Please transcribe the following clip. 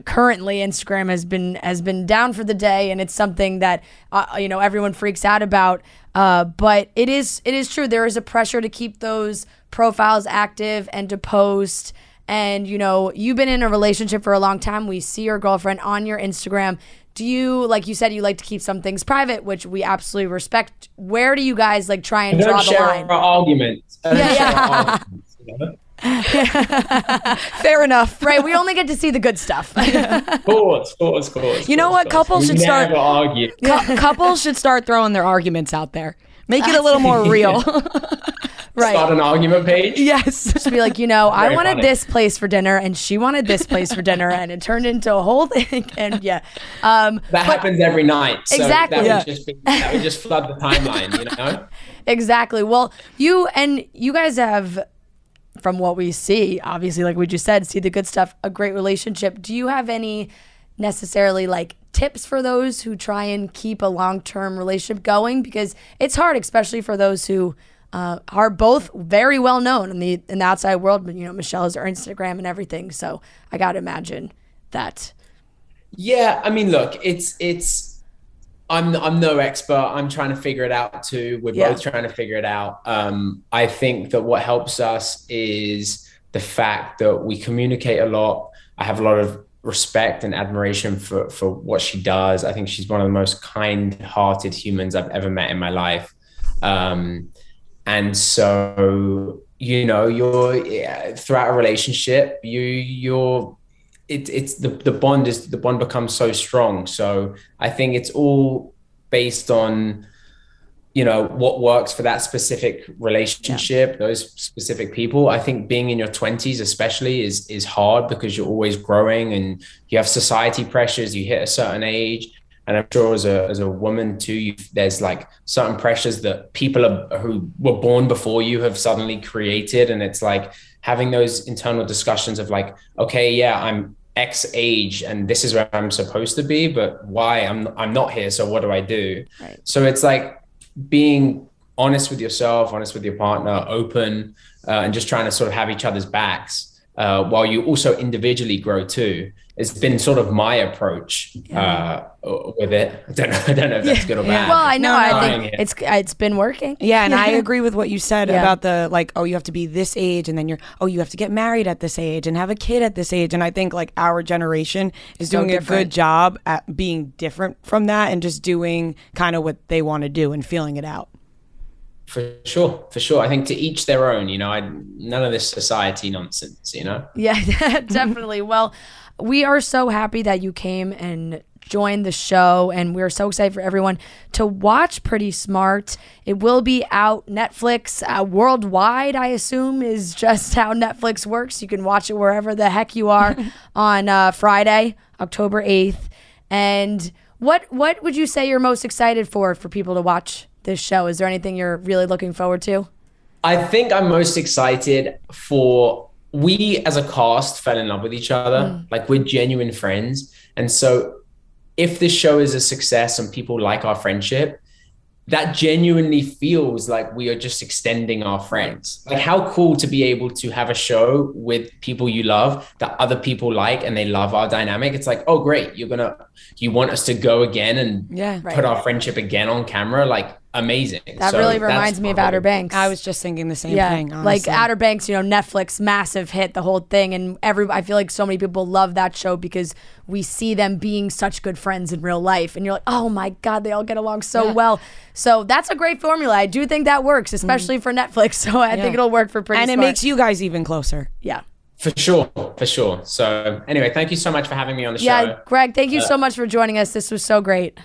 currently Instagram has been down for the day, and it's something that everyone freaks out about. But it is true. There is a pressure to keep those profiles active and to post. And you've been in a relationship for a long time. We see your girlfriend on your Instagram. Do you, like you said, you like to keep some things private, which we absolutely respect. Where do you guys try and draw the line? Our arguments. Yeah. Fair enough. Right, we only get to see the good stuff. Of course. You know what? Couples should start. Never argue. Couples should start throwing their arguments out there. Make it a little more real. Right. Start an argument page. Yes. Just be like, I wanted this place for dinner, and she wanted this place for dinner, and it turned into a whole thing. And that happens every night. So exactly. That would just flood the timeline. Exactly. Well, you guys have, from what we see, obviously, like we just said, see the good stuff, a great relationship. Do you have any necessarily tips for those who try and keep a long-term relationship going? Because it's hard, especially for those who are both very well known in the outside world. But Michelle has her Instagram and everything, so I gotta imagine that. Yeah, I mean, look, it's I'm no expert. I'm trying to figure it out too. We're both trying to figure it out. I think that what helps us is the fact that we communicate a lot. I have a lot of respect and admiration for what she does. I think she's one of the most kind-hearted humans I've ever met in my life. And so, you're throughout a relationship, the bond becomes so strong. So I think it's all based on, what works for that specific relationship, those specific people. I think being in your 20s especially is hard because you're always growing and you have society pressures. You hit a certain age. And I'm sure as a woman too, there's certain pressures that people who were born before you have suddenly created. And it's having those internal discussions of okay, yeah, I'm X age and this is where I'm supposed to be, but why I'm not here. So what do I do? Right. So it's being honest with yourself, honest with your partner, open, and just trying to sort of have each other's backs while you also individually grow too. It's been sort of my approach with it. I don't know if that's good or bad. Well, I know. I think it's been working. Yeah, and I agree with what you said about the you have to be this age, and then you have to get married at this age and have a kid at this age. And I think our generation is doing a good job at being different from that and just doing kind of what they want to do and feeling it out. For sure. I think to each their own. None of this society nonsense. Yeah, definitely. Well, we are so happy that you came and joined the show, and we're so excited for everyone to watch Pretty Smart. It will be out Netflix worldwide, I assume, is just how Netflix works. You can watch it wherever the heck you are on Friday, October 8th. And what would you say you're most excited for people to watch this show? Is there anything you're really looking forward to? I think I'm most excited for we as a cast fell in love with each other. We're genuine friends. And so if this show is a success and people like our friendship, that genuinely feels like we are just extending our friends. How cool to be able to have a show with people you love that other people like and they love our dynamic. It's oh, great. You want us to go again and put our friendship again on camera. Amazing. That really reminds me of Outer Banks. I was just thinking the same thing, honestly. Outer Banks, Netflix, massive hit, the whole thing. And I feel like so many people love that show because we see them being such good friends in real life. And you're like, oh my God, they all get along so well. So that's a great formula. I do think that works, especially for Netflix. So I think it'll work for Pretty Smart. And it makes you guys even closer. Yeah. For sure. So anyway, thank you so much for having me on the show. Yeah, Greg, thank you so much for joining us. This was so great.